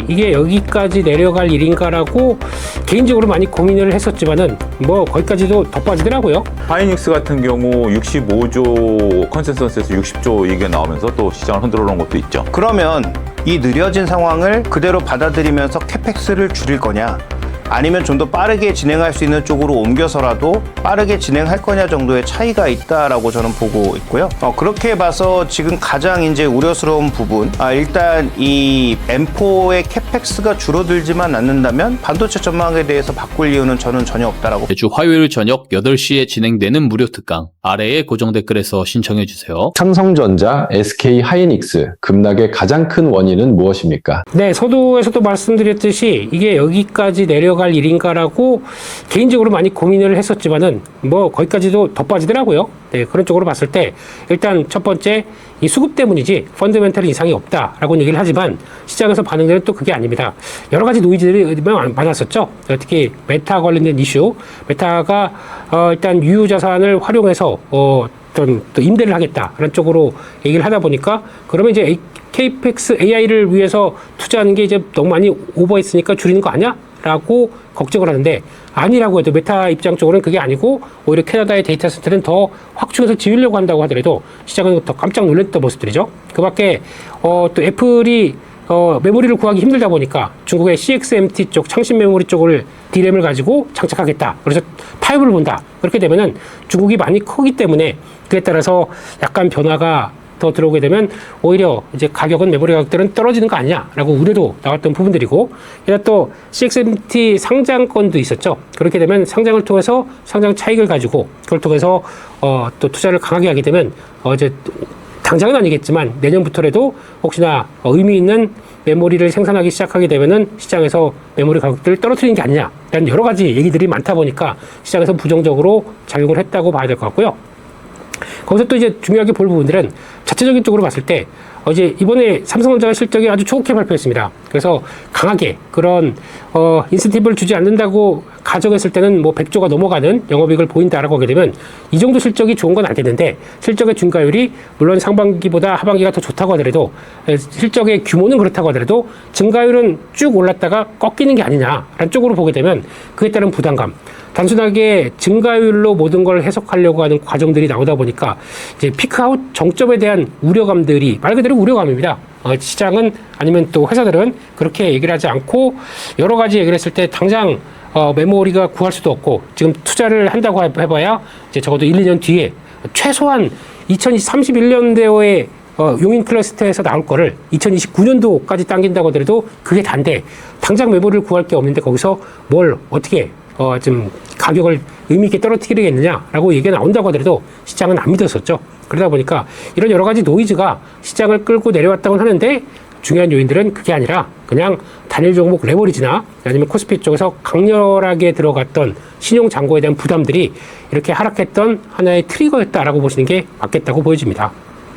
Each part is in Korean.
이게 여기까지 내려갈 일인가라고 개인적으로 많이 고민을 했었지만은 뭐 거기까지도 더 빠지더라고요. 하이닉스 같은 경우 65조 컨센서스에서 60조 얘기가 나오면서 또 시장을 흔들어 놓은 것도 있죠. 그러면 이 느려진 상황을 그대로 받아들이면서 캐펙스를 줄일 거냐, 아니면 좀 더 빠르게 진행할 수 있는 쪽으로 옮겨서라도 빠르게 진행할 거냐 정도의 차이가 있다라고 저는 보고 있고요. 그렇게 봐서 지금 가장 이제 우려스러운 부분, 일단 이 M4의 캐펙스가 줄어들지만 않는다면 반도체 전망에 대해서 바꿀 이유는 저는 전혀 없다라고. 매주 화요일 저녁 8시에 진행되는 무료 특강, 아래의 고정 댓글에서 신청해 주세요. 삼성전자, SK 하이닉스 급락의 가장 큰 원인은 무엇입니까? 네, 서두에서도 말씀드렸듯이 이게 여기까지 내려갈 일인가라고 개인적으로 많이 고민을 했었지만은 뭐 거기까지도 더 빠지더라고요. 네, 그런 쪽으로 봤을 때 일단 첫 번째 이 수급 때문이지 펀더멘털 이상이 없다라고 얘기를 하지만 시장에서 반응되는 또 그게 아닙니다. 여러 가지 노이즈들이 많았었죠. 특히 메타 관련된 이슈, 메타가 일단 유효 자산을 활용해서 또 임대를 하겠다라는 쪽으로 얘기를 하다 보니까 그러면 이제 KPX AI를 위해서 투자하는 게 이제 너무 많이 오버했으니까 줄이는 거 아니야? 라고 걱정을 하는데 아니라고 해도 메타 입장 쪽으로는 그게 아니고 오히려 캐나다의 데이터 센터는 더 확충해서 지으려고 한다고 하더라도 시장은 더 깜짝 놀랐던 모습들이죠. 그 밖에 또 애플이 메모리를 구하기 힘들다 보니까 중국의 CXMT 쪽 창신 메모리 쪽을 D램을 가지고 장착하겠다. 그래서 타협을 본다. 그렇게 되면은 중국이 많이 크기 때문에 그에 따라서 약간 변화가 더 들어오게 되면 오히려 이제 가격은 메모리 가격들은 떨어지는 거 아니냐라고 우려도 나왔던 부분들이고, 게다가 또 CXMT 상장권도 있었죠. 그렇게 되면 상장을 통해서 상장 차익을 가지고 그걸 통해서 또 투자를 강하게 하게 되면 이제 당장은 아니겠지만 내년부터라도 혹시나 의미 있는 메모리를 생산하기 시작하게 되면은 시장에서 메모리 가격들을 떨어뜨리는 게 아니냐. 이런 여러 가지 얘기들이 많다 보니까 시장에서 부정적으로 작용을 했다고 봐야 될 것 같고요. 거기서 또 이제 중요하게 볼 부분들은 자체적인 쪽으로 봤을 때 이제 이번에 삼성전자가 실적이 아주 좋게 발표했습니다. 그래서 강하게 그런 인센티브를 주지 않는다고 가정했을 때는 뭐 100조가 넘어가는 영업이익을 보인다라고 하게 되면 이 정도 실적이 좋은 건 안 되는데, 실적의 증가율이 물론 상반기보다 하반기가 더 좋다고 하더라도 실적의 규모는 그렇다고 하더라도 증가율은 쭉 올랐다가 꺾이는 게 아니냐라는 쪽으로 보게 되면 그에 따른 부담감, 단순하게 증가율로 모든 걸 해석하려고 하는 과정들이 나오다 보니까 이제 피크아웃 정점에 대한 우려감들이 말 그대로 우려감입니다. 시장은 아니면 또 회사들은 그렇게 얘기를 하지 않고 여러 가지 얘기를 했을 때 당장 메모리가 구할 수도 없고 지금 투자를 한다고 해봐야 이제 적어도 1, 2년 뒤에 최소한 2031년도에 용인 클러스터에서 나올 거를 2029년도까지 당긴다고 하더라도 그게 단데 당장 메모리를 구할 게 없는데 거기서 뭘 어떻게 좀 가격을 의미 있게 떨어뜨리겠느냐라고 얘기가 나온다고 하더라도 시장은 안 믿었었죠. 그러다 보니까 이런 여러 가지 노이즈가 시장을 끌고 내려왔다고는 하는데 중요한 요인들은 그게 아니라 그냥 단일 종목 레버리지나 아니면 코스피 쪽에서 강렬하게 들어갔던 신용 잔고에 대한 부담들이 이렇게 하락했던 하나의 트리거였다라고 보시는 게 맞겠다고 보여집니다.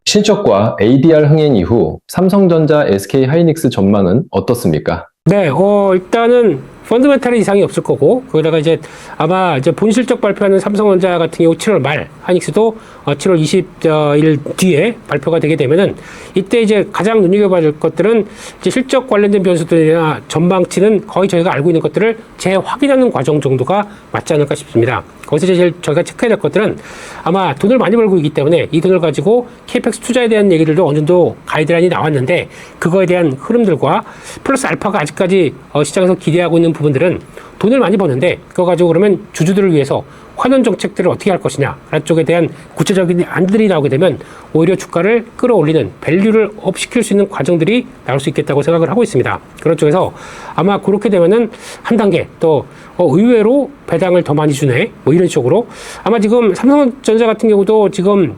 실적과 ADR 흥행 이후 삼성전자, SK 하이닉스 전망은 어떻습니까? 네, 일단은 펀더멘탈 이상이 없을 거고, 거기다가 이제 아마 이제 본실적 발표하는 삼성전자 같은 경우 7월 말, 하이닉스도 7월 20일 뒤에 발표가 되게 되면은 이때 이제 가장 눈여겨봐야 될 것들은 이제 실적 관련된 변수들이나 전망치는 거의 저희가 알고 있는 것들을 재확인하는 과정 정도가 맞지 않을까 싶습니다. 거기서 이제 저희가 체크해야 될 것들은 아마 돈을 많이 벌고 있기 때문에 이 돈을 가지고 KPX 투자에 대한 얘기들도 어느 정도 가이드라인이 나왔는데 그거에 대한 흐름들과 플러스 알파가 아직까지 시장에서 기대하고 있는 부분들은 돈을 많이 버는데 그거 가지고 그러면 주주들을 위해서 환원 정책들을 어떻게 할 것이냐 라는 쪽에 대한 구체적인 안들이 나오게 되면 오히려 주가를 끌어올리는 밸류를 업시킬 수 있는 과정들이 나올 수 있겠다고 생각을 하고 있습니다. 그런 쪽에서 아마 그렇게 되면은 한 단계 또 의외로 배당을 더 많이 주네 뭐 이런 식으로 아마 지금 삼성전자 같은 경우도 지금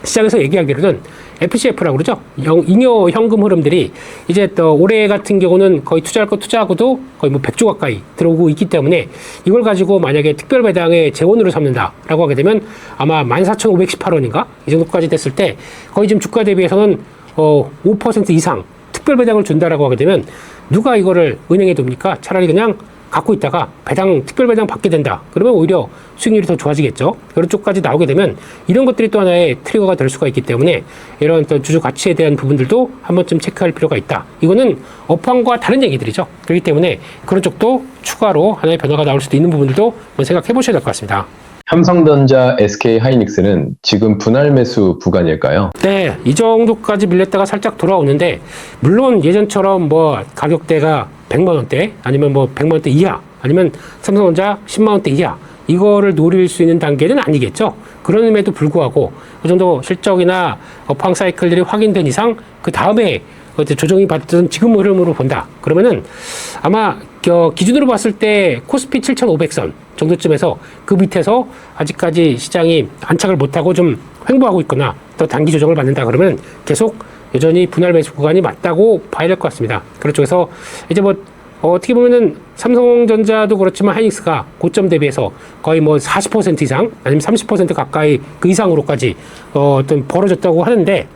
시장에서 얘기하기로는 FCF라고 그러죠. 잉여 현금 흐름들이 이제 또 올해 같은 경우는 거의 투자할 거 투자하고도 거의 뭐 100조 가까이 들어오고 있기 때문에 이걸 가지고 만약에 특별 배당의 재원으로 삼는다라고 하게 되면 아마 14,518원인가 이 정도까지 됐을 때 거의 지금 주가 대비해서는 5% 이상 특별 배당을 준다라고 하게 되면 누가 이거를 은행에 둡니까? 차라리 그냥 갖고 있다가 특별 배당 받게 된다. 그러면 오히려 수익률이 더 좋아지겠죠. 그런 쪽까지 나오게 되면 이런 것들이 또 하나의 트리거가 될 수가 있기 때문에 이런 어떤 주주 가치에 대한 부분들도 한 번쯤 체크할 필요가 있다. 이거는 업황과 다른 얘기들이죠. 그렇기 때문에 그런 쪽도 추가로 하나의 변화가 나올 수도 있는 부분들도 한번 생각해 보셔야 될 것 같습니다. 삼성전자, SK하이닉스는 지금 분할 매수 구간일까요? 네, 이 정도까지 밀렸다가 살짝 돌아오는데 물론 예전처럼 뭐 가격대가 100만 원대 아니면 뭐 100만 원대 이하 아니면 삼성전자 10만 원대 이하 이거를 노릴 수 있는 단계는 아니겠죠. 그럼에도 불구하고 그 정도 실적이나 업황 사이클들이 확인된 이상 그 다음에 조정이 받던 지금 흐름으로 본다. 그러면은 아마 기준으로 봤을 때 코스피 7,500선 정도쯤에서 그 밑에서 아직까지 시장이 안착을 못하고 좀 횡보하고 있거나 또 단기 조정을 받는다 그러면 계속 여전히 분할 매수 구간이 맞다고 봐야 될 것 같습니다. 그런 쪽에서 이제 뭐 어떻게 보면은 삼성전자도 그렇지만 하이닉스가 고점 대비해서 거의 뭐 40% 이상 아니면 30% 가까이 그 이상으로까지 어떤 벌어졌다고 하는데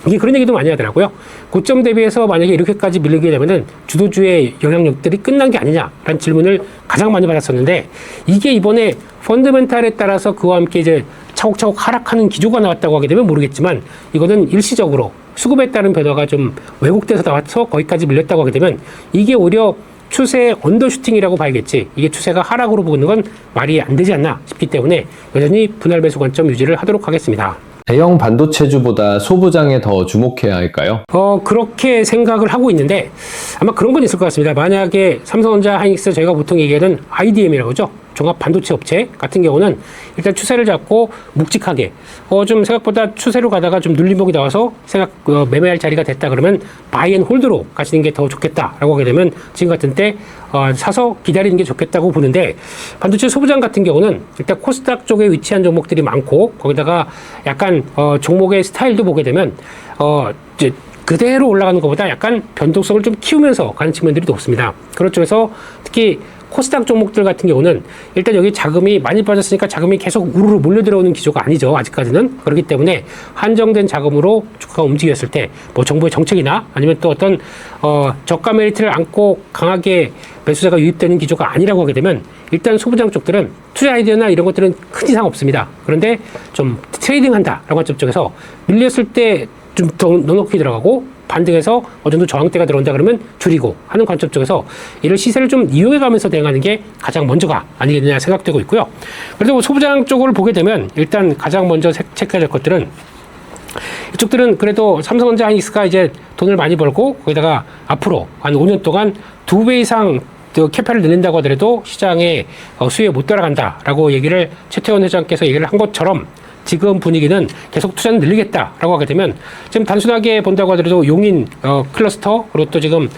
이게 그런 얘기도 많이 하더라고요. 고점 대비해서 만약에 이렇게까지 밀리게 되면은 주도주의 영향력들이 끝난 게 아니냐라는 질문을 가장 많이 받았었는데 이게 이번에 펀더멘탈에 따라서 그와 함께 이제 차곡차곡 하락하는 기조가 나왔다고 하게 되면 모르겠지만 이거는 일시적으로 수급에 따른 변화가 좀 왜곡돼서 나와서 거기까지 밀렸다고 하게 되면 이게 오히려 추세 언더슈팅이라고 봐야겠지. 이게 추세가 하락으로 보는 건 말이 안 되지 않나 싶기 때문에 여전히 분할 매수 관점 유지를 하도록 하겠습니다. 대형 반도체주보다 소부장에 더 주목해야 할까요? 그렇게 생각을 하고 있는데 아마 그런 건 있을 것 같습니다. 만약에 삼성전자, 하이닉스 저희가 보통 얘기하는 IDM이라고 하죠. 종합 반도체 업체 같은 경우는 일단 추세를 잡고 묵직하게 좀 생각보다 추세로 가다가 좀 눌림목이 나와서 매매할 자리가 됐다 그러면 바이 앤 홀드로 가시는 게 더 좋겠다라고 하게 되면 지금 같은 때 사서 기다리는 게 좋겠다고 보는데 반도체 소부장 같은 경우는 일단 코스닥 쪽에 위치한 종목들이 많고 거기다가 약간 종목의 스타일도 보게 되면 이제 그대로 올라가는 것보다 약간 변동성을 좀 키우면서 가는 측면들이 높습니다. 그런 쪽에서 특히 코스닥 종목들 같은 경우는 일단 여기 자금이 많이 빠졌으니까 자금이 계속 우르르 몰려 들어오는 기조가 아니죠. 아직까지는. 그렇기 때문에 한정된 자금으로 주가가 움직였을 때 뭐 정부의 정책이나 아니면 또 어떤 저가 메리트를 안고 강하게 매수자가 유입되는 기조가 아니라고 하게 되면 일단 소부장 쪽들은 투자 아이디어나 이런 것들은 큰 이상 없습니다. 그런데 좀 트레이딩 한다라고 하는 쪽에서 밀렸을 때 좀 더 넉넉히 들어가고 반등해서 어느 정도 저항대가 들어온다 그러면 줄이고 하는 관점 쪽에서 이를 시세를 좀 이용해가면서 대응하는 게 가장 먼저가 아니겠느냐 생각되고 있고요. 그래도 소부장 쪽을 보게 되면 일단 가장 먼저 체크해야 될 것들은 이쪽들은 그래도 삼성전자, 하이닉스가 이제 돈을 많이 벌고 거기다가 앞으로 한 5년 동안 2배 이상 캐파를 늘린다고 하더라도 시장의 수요에 못 따라간다라고 얘기를 최태원 회장께서 얘기를 한 것처럼 지금 분위기는 계속 투자는 늘리겠다라고 하게 되면 지금 단순하게 본다고 하더라도 용인 클러스터 그리고 또 지금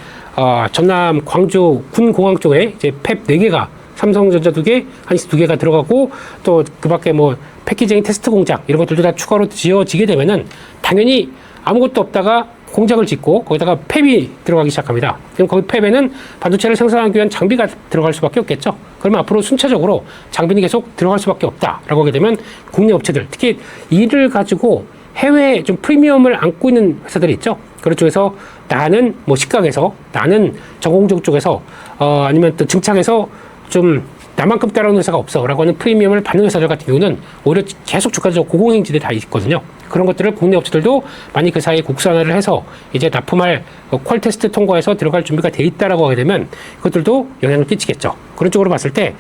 전남 광주 군공항 쪽에 이제 팹 4개가 삼성전자 2개, 하이닉스 2개가 들어가고 또 그 밖에 뭐 패키징 테스트 공장 이런 것들도 다 추가로 지어지게 되면은 당연히 아무것도 없다가 공장을 짓고 거기다가 팹이 들어가기 시작합니다. 그럼 거기 팹에는 반도체를 생산하기 위한 장비가 들어갈 수밖에 없겠죠. 그러면 앞으로 순차적으로 장비는 계속 들어갈 수밖에 없다라고 하게 되면 국내 업체들 특히 이를 가지고 해외 좀 프리미엄을 안고 있는 회사들이 있죠. 그런 쪽에서 나는 뭐 식각에서 나는 전공정 쪽에서 아니면 또 증착에서 좀 나만큼 따라오는 회사가 없어라고 하는 프리미엄을 받는 회사들 같은 경우는 오히려 계속 주가적 고공행진에 다 있거든요. 그런 것들을 국내 업체들도 많이 그 사이에 국산화를 해서 이제 납품할 퀄 테스트 통과해서 들어갈 준비가 돼 있다라고 하게 되면 그것들도 영향을 끼치겠죠. 그런 쪽으로 봤을 때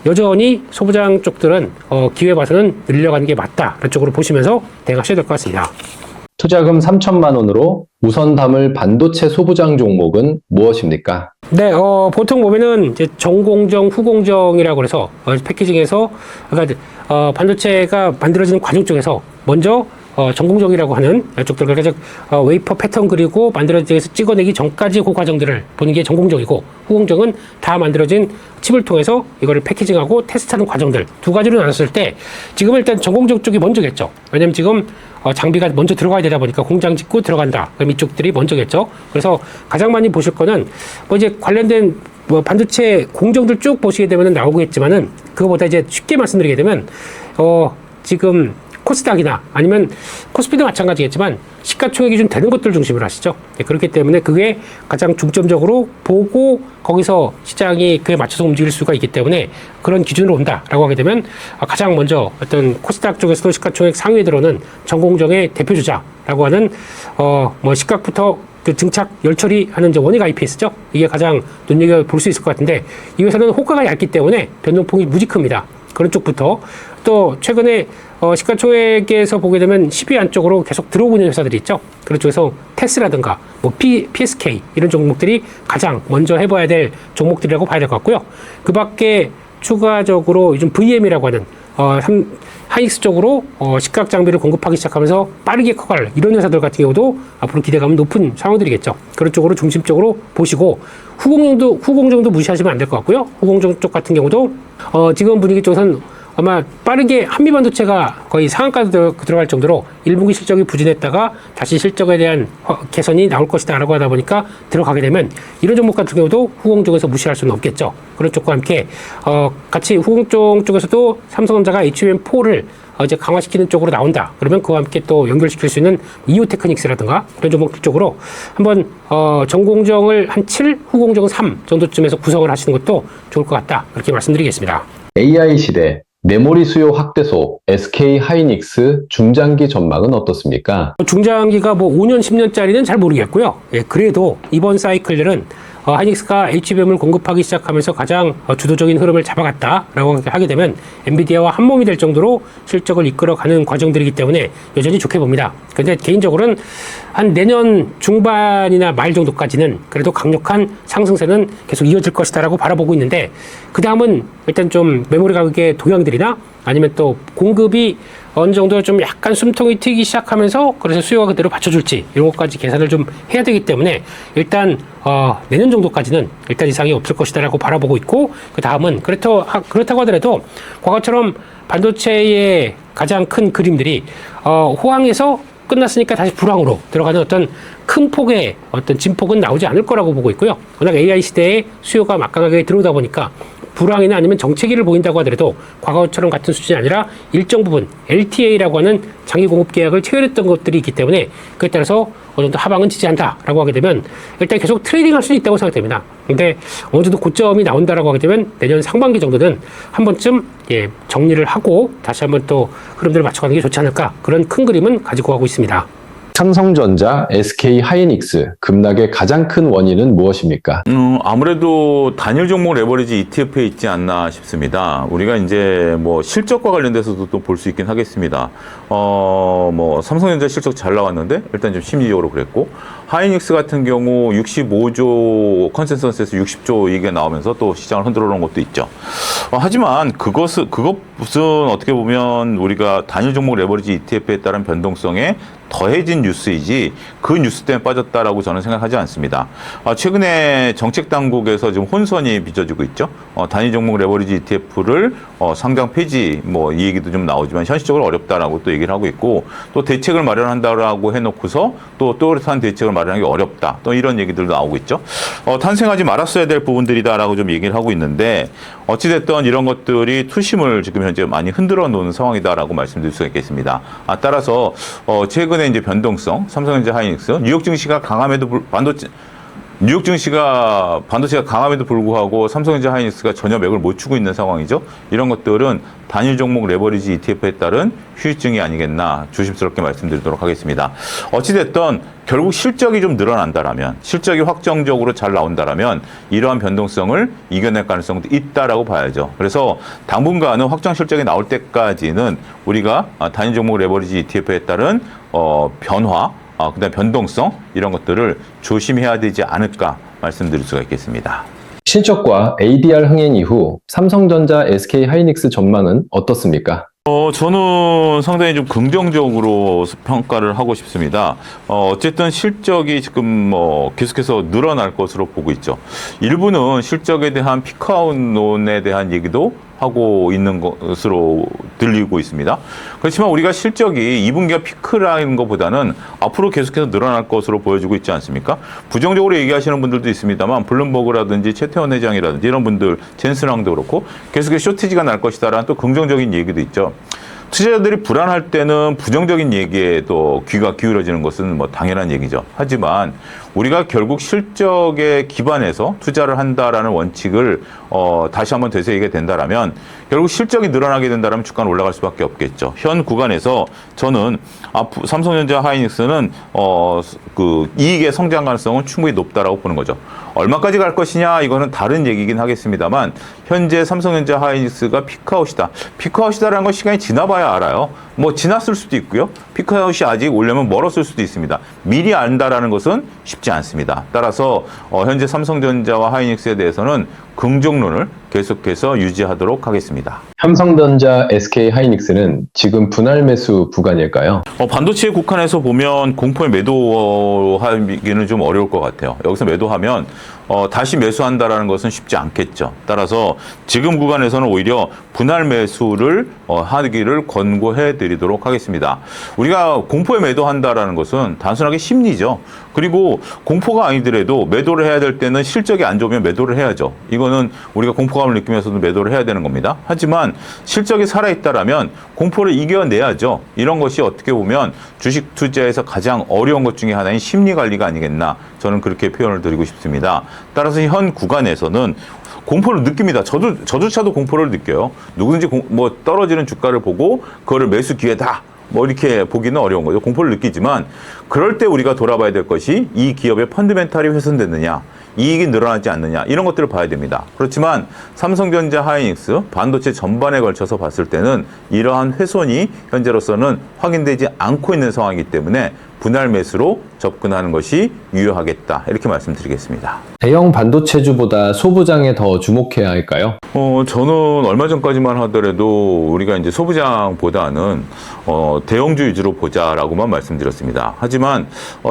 여전히 소부장 쪽들은 기회 봐서는 늘려가는 게 맞다. 그런 쪽으로 보시면서 대응하셔야 될 것 같습니다. 투자금 3천만 원으로 우선 담을 반도체 소부장 종목은 무엇입니까? 네, 보통 보면은 이제 전공정, 후공정이라고 그래서 패키징에서 그러니까 반도체가 만들어지는 과정 쪽에서 먼저 전공정이라고 하는 쪽들 그래서 웨이퍼 패턴 그리고 만들어져서 찍어내기 전까지 그 과정들을 보는 게 전공정이고 후공정은 다 만들어진 칩을 통해서 이거를 패키징하고 테스트하는 과정들 두 가지로 나눴을 때 지금 일단 전공정 쪽이 먼저겠죠. 왜냐면 지금 장비가 먼저 들어가야 되다 보니까 공장 짓고 들어간다. 그럼 이쪽들이 먼저겠죠. 그래서 가장 많이 보실 거는 뭐 이제 관련된 뭐 반도체 공정들 쭉 보시게 되면 나오겠지만은 그거보다 이제 쉽게 말씀드리게 되면 지금 코스닥이나 아니면 코스피도 마찬가지겠지만 시가총액이 좀 되는 것들 중심으로 하시죠. 네, 그렇기 때문에 그게 가장 중점적으로 보고 거기서 시장이 그에 맞춰서 움직일 수가 있기 때문에 그런 기준으로 온다라고 하게 되면 가장 먼저 어떤 코스닥 쪽에서도 시가총액 상위에 들어오는 전공정의 대표주자라고 하는 뭐 시각부터 그 증착 열처리하는 이제 원익 IPS죠. 이게 가장 눈여겨 볼 수 있을 것 같은데 이 회사는 호가가 얇기 때문에 변동폭이 무지 큽니다. 그런 쪽부터 또 최근에 시가총액에서 보게 되면 10위 안쪽으로 계속 들어오고 있는 회사들이 있죠. 그런 쪽에서 테스라든가 뭐 PSK 이런 종목들이 가장 먼저 해봐야 될 종목들이라고 봐야 될 것 같고요. 그 밖에 추가적으로 요즘 VM이라고 하는 하이닉스 쪽으로 시각 장비를 공급하기 시작하면서 빠르게 커갈 이런 회사들 같은 경우도 앞으로 기대감은 높은 상황들이겠죠. 그런 쪽으로 중심적으로 보시고 후공정도 무시하시면 안 될 것 같고요. 후공정 쪽 같은 경우도 지금 분위기 쪽에서는 아마 빠르게 한미반도체가 거의 상한가 들어갈 정도로 1분기 실적이 부진했다가 다시 실적에 대한 개선이 나올 것이다 라고 하다 보니까 들어가게 되면 이런 종목 같은 경우도 후공정에서 무시할 수는 없겠죠. 그런 쪽과 함께 같이 후공정 쪽에서도 삼성전자가 HBM4를 이제 강화시키는 쪽으로 나온다. 그러면 그와 함께 또 연결시킬 수 있는 이오테크닉스라든가 이런 종목들 쪽으로 한번 전공정을 한 7, 후공정은 3 정도쯤에서 구성을 하시는 것도 좋을 것 같다. 그렇게 말씀드리겠습니다. AI 시대 메모리 수요 확대소 SK 하이닉스 중장기 전망은 어떻습니까? 중장기가 뭐 5년, 10년짜리는 잘 모르겠고요. 예, 그래도 이번 사이클들은 하이닉스가 HBM을 공급하기 시작하면서 가장 주도적인 흐름을 잡아갔다라고 하게 되면 엔비디아와 한몸이 될 정도로 실적을 이끌어가는 과정들이기 때문에 여전히 좋게 봅니다. 그런데 개인적으로는 한 내년 중반이나 말 정도까지는 그래도 강력한 상승세는 계속 이어질 것이다라고 바라보고 있는데 그 다음은 일단 좀 메모리 가격의 동향들이나 아니면 또 공급이 어느 정도 좀 약간 숨통이 트이기 시작하면서 그래서 수요가 그대로 받쳐줄지 이런 것까지 계산을 좀 해야 되기 때문에 일단 내년 정도까지는 일단 이상이 없을 것이다라고 바라보고 있고 그 다음은 그렇다고 하더라도 과거처럼 반도체의 가장 큰 그림들이 호황에서 끝났으니까 다시 불황으로 들어가는 어떤 큰 폭의 어떤 진폭은 나오지 않을 거라고 보고 있고요. 워낙 AI 시대에 수요가 막강하게 들어오다 보니까 불황이나 아니면 정체기를 보인다고 하더라도 과거처럼 같은 수준이 아니라 일정 부분 LTA라고 하는 장기 공급 계약을 체결했던 것들이 있기 때문에 그에 따라서 어느 정도 하방은 지지한다라고 하게 되면 일단 계속 트레이딩할 수 있다고 생각됩니다. 근데 어느 정도 고점이 나온다라고 하게 되면 내년 상반기 정도는 한 번쯤 정리를 하고 다시 한번 또 흐름들을 맞춰가는 게 좋지 않을까 그런 큰 그림은 가지고 가고 있습니다. 삼성전자, SK 하이닉스 급락의 가장 큰 원인은 무엇입니까? 아무래도 단일 종목 레버리지 ETF에 있지 않나 싶습니다. 우리가 이제 뭐 실적과 관련돼서도 또 볼 수 있긴 하겠습니다. 뭐 삼성전자 실적 잘 나왔는데 일단 좀 심리적으로 그랬고 하이닉스 같은 경우 65조 컨센서스에서 60조 얘기가 나오면서 또 시장을 흔들어 놓은 것도 있죠. 하지만 그것은 어떻게 보면 우리가 단일 종목 레버리지 ETF에 따른 변동성에 더해진 뉴스이지 그 뉴스 때문에 빠졌다라고 저는 생각하지 않습니다. 최근에 정책 당국에서 지금 혼선이 빚어지고 있죠. 단위 종목 레버리지 ETF를 상장 폐지 뭐 이 얘기도 좀 나오지만 현실적으로 어렵다라고 또 얘기를 하고 있고 또 대책을 마련한다라고 해놓고서 또 또렷한 대책을 마련하기 어렵다. 또 이런 얘기들도 나오고 있죠. 탄생하지 말았어야 될 부분들이다라고 좀 얘기를 하고 있는데 어찌됐든 이런 것들이 투심을 지금 현재 많이 흔들어 놓는 상황이다라고 말씀드릴 수가 있겠습니다. 따라서 최근에 이제 변동성, 삼성전자 하이닉스, 뉴욕 증시가 강함에도 뉴욕 증시가 반도체가 강함에도 불구하고 삼성전자 하이닉스가 전혀 맥을 못 추고 있는 상황이죠. 이런 것들은 단일 종목 레버리지 ETF에 따른 휴유증이 아니겠나 조심스럽게 말씀드리도록 하겠습니다. 어찌됐든 결국 실적이 좀 늘어난다라면, 실적이 확정적으로 잘 나온다라면 이러한 변동성을 이겨낼 가능성도 있다라고 봐야죠. 그래서 당분간은 확정 실적이 나올 때까지는 우리가 단일 종목 레버리지 ETF에 따른 변화, 그다음 변동성 이런 것들을 조심해야 되지 않을까 말씀드릴 수가 있겠습니다. 실적과 ADR 흥행 이후 삼성전자, SK 하이닉스 전망은 어떻습니까? 저는 상당히 좀 긍정적으로 평가를 하고 싶습니다. 어쨌든 실적이 지금 계속해서 늘어날 것으로 보고 있죠. 일부는 실적에 대한 피크아웃론에 대한 얘기도 하고 있는 것으로 들리고 있습니다. 그렇지만 우리가 실적이 2분기가 피크라는 것보다는 앞으로 계속해서 늘어날 것으로 보여지고 있지 않습니까? 부정적으로 얘기하시는 분들도 있습니다만 블룸버그라든지 최태원 회장이라든지 이런 분들, 젠슨왕도 그렇고 계속해서 쇼티지가 날 것이다라는 또 긍정적인 얘기도 있죠. 투자자들이 불안할 때는 부정적인 얘기에 또 귀가 기울어지는 것은 뭐 당연한 얘기죠. 하지만 우리가 결국 실적에 기반해서 투자를 한다라는 원칙을 다시 한번 되새기게 된다라면 결국 실적이 늘어나게 된다면 주가는 올라갈 수밖에 없겠죠. 현 구간에서 저는 삼성전자 하이닉스는 그 이익의 성장 가능성은 충분히 높다라고 보는 거죠. 얼마까지 갈 것이냐 이거는 다른 얘기긴 하겠습니다만 현재 삼성전자 하이닉스가 피크아웃이다. 피크아웃이다라는 건 시간이 지나봐야 알아요. 뭐 지났을 수도 있고요. 피크아웃이 아직 오려면 멀었을 수도 있습니다. 미리 안다라는 것은 쉽지 않습니다. 따라서 현재 삼성전자와 하이닉스에 대해서는 긍정론을 계속해서 유지하도록 하겠습니다. 삼성전자, SK 하이닉스는 지금 분할 매수 구간일까요? 반도체에 국한해서 보면 공포에 매도하기는 좀 어려울 것 같아요. 여기서 매도하면 다시 매수한다라는 것은 쉽지 않겠죠. 따라서 지금 구간에서는 오히려 분할 매수를 하기를 권고해 드리도록 하겠습니다. 우리가 공포에 매도한다라는 것은 단순하게 심리죠. 그리고 공포가 아니더라도 매도를 해야 될 때는 실적이 안 좋으면 매도를 해야죠. 이거는 우리가 공포감을 느끼면서도 매도를 해야 되는 겁니다. 하지만 실적이 살아있다라면 공포를 이겨내야죠. 이런 것이 어떻게 보면 주식 투자에서 가장 어려운 것 중에 하나인 심리 관리가 아니겠나 저는 그렇게 표현을 드리고 싶습니다. 따라서 현 구간에서는 공포를 느낍니다. 저조차도 공포를 느껴요. 누구든지 뭐 떨어지는 주가를 보고 그거를 매수 기회다. 뭐 이렇게 보기는 어려운 거죠. 공포를 느끼지만 그럴 때 우리가 돌아봐야 될 것이 이 기업의 펀드멘탈이 훼손됐느냐, 이익이 늘어나지 않느냐 이런 것들을 봐야 됩니다. 그렇지만 삼성전자, 하이닉스, 반도체 전반에 걸쳐서 봤을 때는 이러한 훼손이 현재로서는 확인되지 않고 있는 상황이기 때문에 분할 매수로 접근하는 것이 유효하겠다 이렇게 말씀드리겠습니다. 대형 반도체주보다 소부장에 더 주목해야 할까요? 저는 얼마 전까지만 하더라도 우리가 이제 소부장보다는 대형주 위주로 보자라고만 말씀드렸습니다. 하지만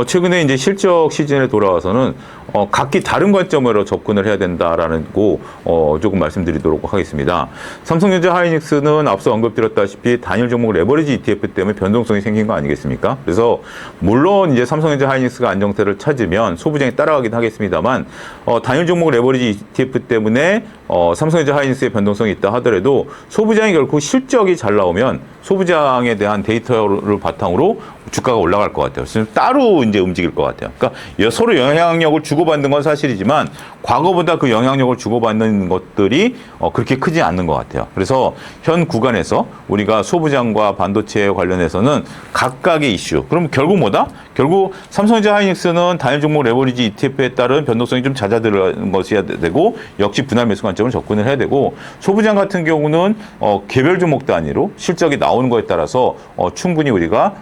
최근에 이제 실적 시즌에 돌아와서는 각기 다른 관점으로 접근을 해야 된다라는 거 조금 말씀드리도록 하겠습니다. 삼성전자 하이닉스는 앞서 언급드렸다시피 단일 종목 레버리지 ETF 때문에 변동성이 생긴 거 아니겠습니까? 그래서 물론 이제 삼성전자 하이닉스가 안정세를 찾으면 소부장이 따라가긴 하겠습니다만 단일 종목 레버리지 ETF 때문에 삼성전자 하이닉스의 변동성이 있다 하더라도 소부장이 결국 실적이 잘 나오면 소부장에 대한 데이터를 바탕으로 주가가 올라갈 것 같아요. 지금 따로 이제 움직일 것 같아요. 그러니까 서로 영향력을 주고받는 건 사실이지만 과거보다 그 영향력을 주고받는 것들이 그렇게 크지 않는 것 같아요. 그래서 현 구간에서 우리가 소부장과 반도체에 관련해서는 각각의 이슈. 그럼 결국 뭐다? 결국 삼성전자 하이닉스는 단일 종목 레버리지 ETF에 따른 변동성이 좀 잦아드는 것이어야 되고 역시 분할 매수 관점을 접근을 해야 되고 소부장 같은 경우는 개별 종목 단위로 실적이 나오는 것에 따라서 충분히 우리가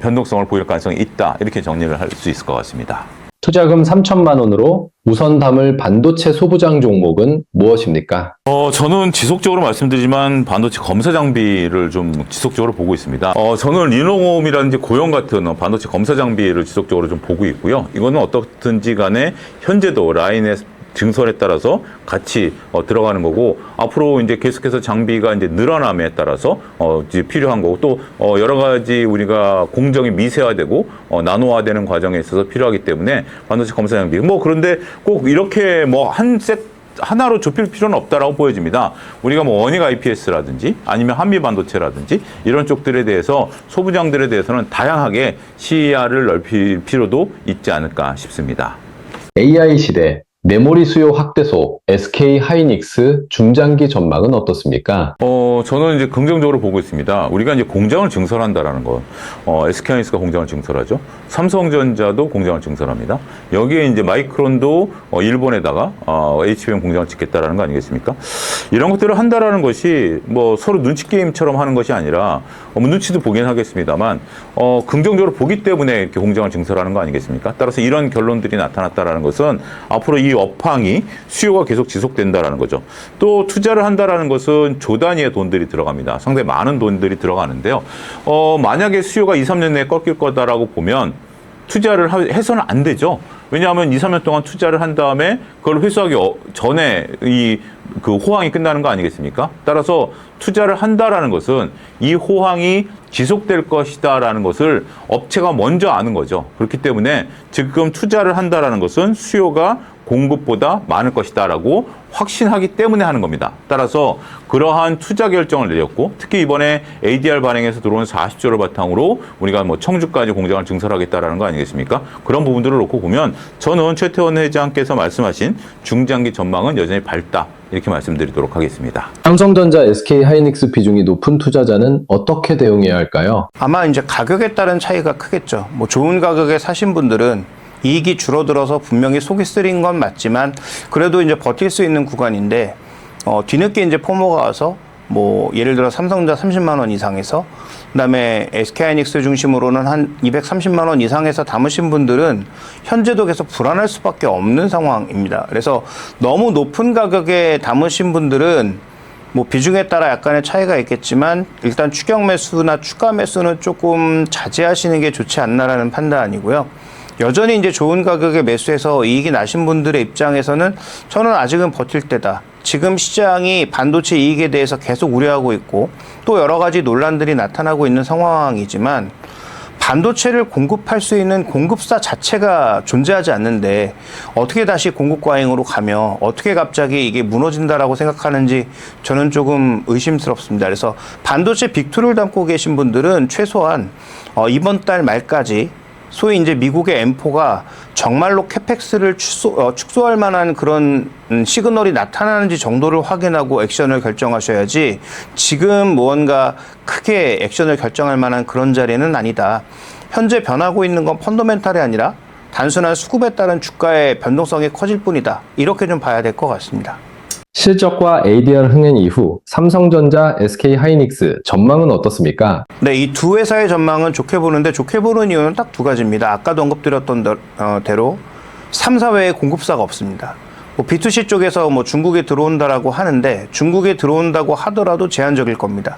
변동성을 보일 가능성이 있다. 이렇게 정리를 할 수 있을 것 같습니다. 투자금 3천만 원으로 우선 담을 반도체 소부장 종목은 무엇입니까? 저는 지속적으로 말씀드리지만 반도체 검사 장비를 좀 지속적으로 보고 있습니다. 저는 리노홈이라든지 고용 같은 반도체 검사 장비를 지속적으로 좀 보고 있고요. 이거는 어떻든지 간에 현재도 라인의 증설에 따라서 같이 들어가는 거고 앞으로 이제 계속해서 장비가 이제 늘어남에 따라서 이제 필요한 거고 또 여러 가지 우리가 공정이 미세화되고 나노화되는 과정에 있어서 필요하기 때문에 반도체 검사 장비 그런데 꼭 이렇게 한 셋 하나로 좁힐 필요는 없다라고 보여집니다. 우리가 원익 IPS라든지 아니면 한미 반도체라든지 이런 쪽들에 대해서 소부장들에 대해서는 다양하게 시야를 넓힐 필요도 있지 않을까 싶습니다. AI 시대 메모리 수요 확대소 SK 하이닉스 중장기 전망은 어떻습니까? 저는 이제 긍정적으로 보고 있습니다. 우리가 이제 공장을 증설한다라는 거, SK 하이닉스가 공장을 증설하죠. 삼성전자도 공장을 증설합니다. 여기에 이제 마이크론도 일본에다가 HBM 공장을 짓겠다라는 거 아니겠습니까? 이런 것들을 한다라는 것이 서로 눈치 게임처럼 하는 것이 아니라 눈치도 보긴 하겠습니다만 긍정적으로 보기 때문에 이렇게 공장을 증설하는 거 아니겠습니까? 따라서 이런 결론들이 나타났다라는 것은 앞으로 이 업황이 수요가 계속 지속된다라는 거죠. 또 투자를 한다라는 것은 조 단위의 돈들이 들어갑니다. 상당히 많은 돈들이 들어가는데요. 만약에 수요가 2, 3년 내에 꺾일 거다라고 보면 투자를 해서는 안 되죠. 왜냐하면 2, 3년 동안 투자를 한 다음에 그걸 회수하기 전에 그 호황이 끝나는 거 아니겠습니까? 따라서 투자를 한다라는 것은 이 호황이 지속될 것이다라는 것을 업체가 먼저 아는 거죠. 그렇기 때문에 지금 투자를 한다라는 것은 수요가 공급보다 많을 것이다라고 확신하기 때문에 하는 겁니다. 따라서 그러한 투자 결정을 내렸고 특히 이번에 ADR 발행에서 들어온 40조를 바탕으로 우리가 뭐 청주까지 공장을 증설하겠다라는 거 아니겠습니까? 그런 부분들을 놓고 보면 저는 최태원 회장께서 말씀하신 중장기 전망은 여전히 밝다. 이렇게 말씀드리도록 하겠습니다. 삼성전자, SK하이닉스 비중이 높은 투자자는 어떻게 대응해야 할까요? 아마 이제 가격에 따른 차이가 크겠죠. 뭐 좋은 가격에 사신 분들은 이익이 줄어들어서 분명히 속이 쓰린 건 맞지만 그래도 이제 버틸 수 있는 구간인데 뒤늦게 이제 포모가 와서 뭐 예를 들어 삼성전자 30만 원 이상에서 그다음에 SK하이닉스 중심으로는 한 230만 원 이상에서 담으신 분들은 현재도 계속 불안할 수밖에 없는 상황입니다. 그래서 너무 높은 가격에 담으신 분들은 뭐 비중에 따라 약간의 차이가 있겠지만 일단 추격 매수나 추가 매수는 조금 자제하시는 게 좋지 않나라는 판단이고요. 여전히 이제 좋은 가격에 매수해서 이익이 나신 분들의 입장에서는 저는 아직은 버틸 때다. 지금 시장이 반도체 이익에 대해서 계속 우려하고 있고 또 여러 가지 논란들이 나타나고 있는 상황이지만 반도체를 공급할 수 있는 공급사 자체가 존재하지 않는데 어떻게 다시 공급 과잉으로 가며 어떻게 갑자기 이게 무너진다라고 생각하는지 저는 조금 의심스럽습니다. 그래서 반도체 빅2를 담고 계신 분들은 최소한 이번 달 말까지 소위 이제 미국의 M4가 정말로 캐펙스를 축소할 만한 그런 시그널이 나타나는지 정도를 확인하고 액션을 결정하셔야지 지금 무언가 크게 액션을 결정할 만한 그런 자리는 아니다. 현재 변하고 있는 건 펀더멘탈이 아니라 단순한 수급에 따른 주가의 변동성이 커질 뿐이다. 이렇게 좀 봐야 될 것 같습니다. 실적과 ADR 흥행 이후 삼성전자, SK하이닉스 전망은 어떻습니까? 네, 이 두 회사의 전망은 좋게 보는데 좋게 보는 이유는 딱 두 가지입니다. 아까도 언급드렸던 대로 3, 4회에 공급사가 없습니다. 뭐 B2C 쪽에서 뭐 중국에 들어온다라고 하는데 중국에 들어온다고 하더라도 제한적일 겁니다.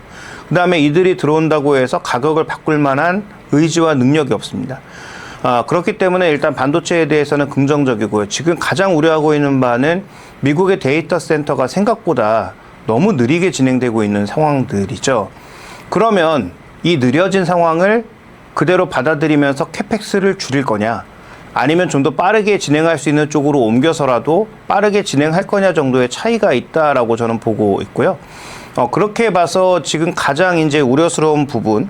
그 다음에 이들이 들어온다고 해서 가격을 바꿀 만한 의지와 능력이 없습니다. 그렇기 때문에 일단 반도체에 대해서는 긍정적이고요. 지금 가장 우려하고 있는 바는 미국의 데이터 센터가 생각보다 너무 느리게 진행되고 있는 상황들이죠. 그러면 이 느려진 상황을 그대로 받아들이면서 캐펙스를 줄일 거냐 아니면 좀 더 빠르게 진행할 수 있는 쪽으로 옮겨서라도 빠르게 진행할 거냐 정도의 차이가 있다라고 저는 보고 있고요. 그렇게 봐서 지금 가장 이제 우려스러운 부분,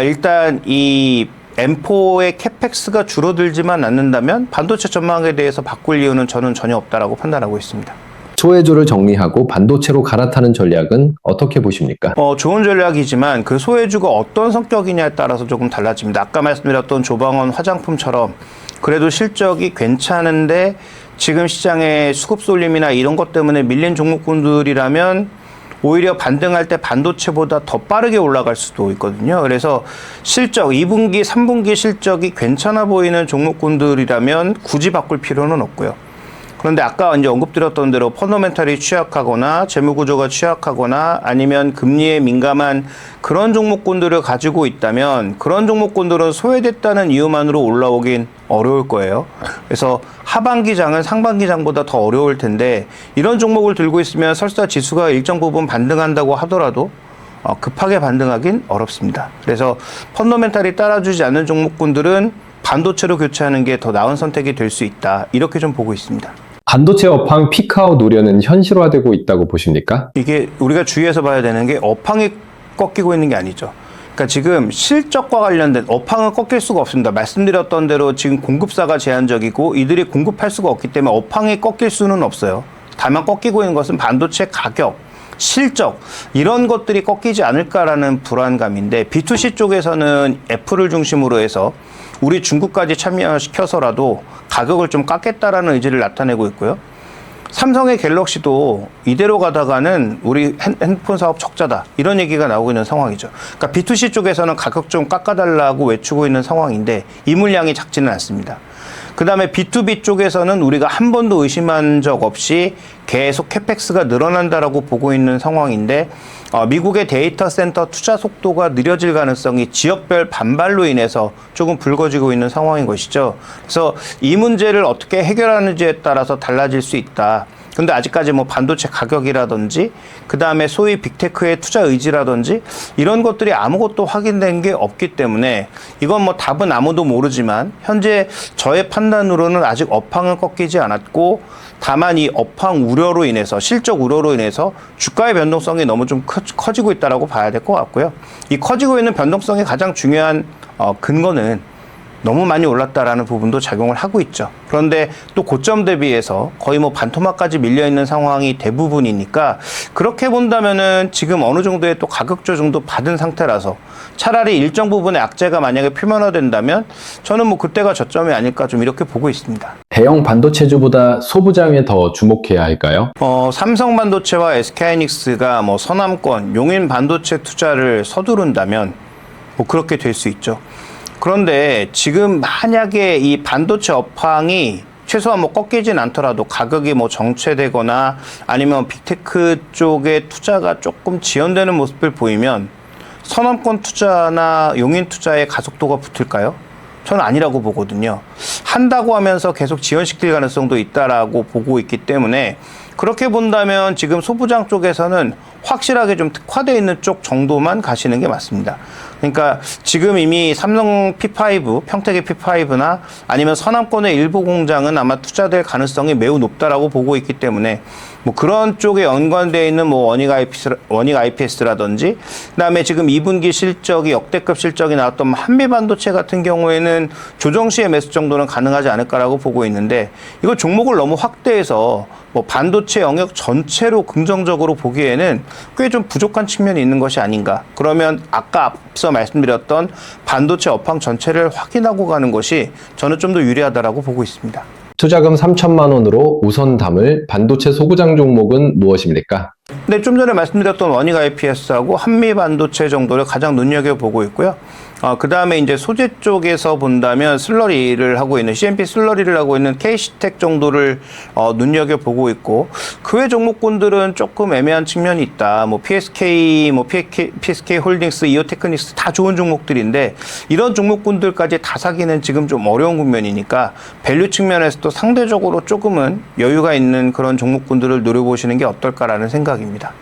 일단 이 M4의 캐펙스가 줄어들지만 않는다면 반도체 전망에 대해서 바꿀 이유는 저는 전혀 없다라고 판단하고 있습니다. 소외주를 정리하고 반도체로 갈아타는 전략은 어떻게 보십니까? 좋은 전략이지만 그 소외주가 어떤 성격이냐에 따라서 조금 달라집니다. 아까 말씀드렸던 조방원 화장품처럼 그래도 실적이 괜찮은데 지금 시장의 수급 쏠림이나 이런 것 때문에 밀린 종목군들이라면 오히려 반등할 때 반도체보다 더 빠르게 올라갈 수도 있거든요. 그래서 실적, 2분기, 3분기 실적이 괜찮아 보이는 종목군들이라면 굳이 바꿀 필요는 없고요. 그런데 아까 이제 언급드렸던 대로 펀더멘탈이 취약하거나 재무구조가 취약하거나 아니면 금리에 민감한 그런 종목군들을 가지고 있다면 그런 종목군들은 소외됐다는 이유만으로 올라오긴 어려울 거예요. 그래서 하반기장은 상반기장보다 더 어려울 텐데 이런 종목을 들고 있으면 설사 지수가 일정 부분 반등한다고 하더라도 급하게 반등하긴 어렵습니다. 그래서 펀더멘탈이 따라주지 않는 종목군들은 반도체로 교체하는 게 더 나은 선택이 될 수 있다. 이렇게 좀 보고 있습니다. 반도체 업황 피크아웃 우려는 현실화되고 있다고 보십니까? 이게 우리가 주의해서 봐야 되는 게 업황이 꺾이고 있는 게 아니죠. 그러니까 지금 실적과 관련된 업황은 꺾일 수가 없습니다. 말씀드렸던 대로 지금 공급사가 제한적이고 이들이 공급할 수가 없기 때문에 업황이 꺾일 수는 없어요. 다만 꺾이고 있는 것은 반도체 가격, 실적 이런 것들이 꺾이지 않을까라는 불안감인데 B2C 쪽에서는 애플을 중심으로 해서 우리 중국까지 참여시켜서라도 가격을 좀 깎겠다라는 의지를 나타내고 있고요. 삼성의 갤럭시도 이대로 가다가는 우리 핸드폰 사업 적자다 이런 얘기가 나오고 있는 상황이죠. 그러니까 B2C 쪽에서는 가격 좀 깎아달라고 외치고 있는 상황인데 이 물량이 작지는 않습니다. 그 다음에 B2B 쪽에서는 우리가 한 번도 의심한 적 없이 계속 캐펙스가 늘어난다라고 보고 있는 상황인데 미국의 데이터 센터 투자 속도가 느려질 가능성이 지역별 반발로 인해서 조금 불거지고 있는 상황인 것이죠. 그래서 이 문제를 어떻게 해결하는지에 따라서 달라질 수 있다. 근데 아직까지 뭐 반도체 가격이라든지 그 다음에 소위 빅테크의 투자 의지라든지 이런 것들이 아무것도 확인된 게 없기 때문에 이건 뭐 답은 아무도 모르지만 현재 저의 판단으로는 아직 업황은 꺾이지 않았고 다만 이 업황 우려로 인해서 실적 우려로 인해서 주가의 변동성이 너무 좀 커지고 있다라고 봐야 될 것 같고요. 이 커지고 있는 변동성의 가장 중요한 근거는 너무 많이 올랐다라는 부분도 작용을 하고 있죠. 그런데 또 고점 대비해서 거의 뭐 반토막까지 밀려있는 상황이 대부분이니까 그렇게 본다면은 지금 어느 정도의 또 가격 조정도 받은 상태라서 차라리 일정 부분의 악재가 만약에 표면화된다면 저는 뭐 그때가 저점이 아닐까 좀 이렇게 보고 있습니다. 대형 반도체주보다 소부장에 더 주목해야 할까요? 삼성반도체와 SK하이닉스가 뭐 서남권 용인 반도체 투자를 서두른다면 뭐 그렇게 될 수 있죠. 그런데 지금 만약에 이 반도체 업황이 최소한 뭐 꺾이진 않더라도 가격이 뭐 정체되거나 아니면 빅테크 쪽에 투자가 조금 지연되는 모습을 보이면 서남권 투자나 용인 투자의 가속도가 붙을까요? 저는 아니라고 보거든요. 한다고 하면서 계속 지연시킬 가능성도 있다라고 보고 있기 때문에 그렇게 본다면 지금 소부장 쪽에서는 확실하게 좀 특화되어 있는 쪽 정도만 가시는 게 맞습니다. 그러니까 지금 이미 삼성 P5, 평택의 P5나 아니면 서남권의 일부 공장은 아마 투자될 가능성이 매우 높다라고 보고 있기 때문에 뭐 그런 쪽에 연관되어 있는 뭐 원익 IPS라든지 그다음에 지금 2분기 실적이 역대급 실적이 나왔던 한미반도체 같은 경우에는 조정 시의 매수 정도는 가능하지 않을까라고 보고 있는데 이거 종목을 너무 확대해서 뭐 반도체 영역 전체로 긍정적으로 보기에는 꽤 좀 부족한 측면이 있는 것이 아닌가. 그러면 아까 앞서 말씀드렸던 반도체 업황 전체를 확인하고 가는 것이 저는 좀 더 유리하다라고 보고 있습니다. 투자금 3천만 원으로 우선 담을 반도체 소부장 종목은 무엇입니까? 네, 좀 전에 말씀드렸던 원익 IPS하고 한미반도체 정도를 가장 눈여겨보고 있고요. 그 다음에 이제 소재 쪽에서 본다면 슬러리를 하고 있는, CMP 슬러리를 하고 있는 KC텍 정도를 눈여겨보고 있고, 그 외 종목군들은 조금 애매한 측면이 있다. 뭐 PSK, PSK 홀딩스, 이오테크닉스 다 좋은 종목들인데, 이런 종목군들까지 다 사기는 지금 좀 어려운 국면이니까, 밸류 측면에서도 상대적으로 조금은 여유가 있는 그런 종목군들을 노려보시는 게 어떨까라는 생각입니다.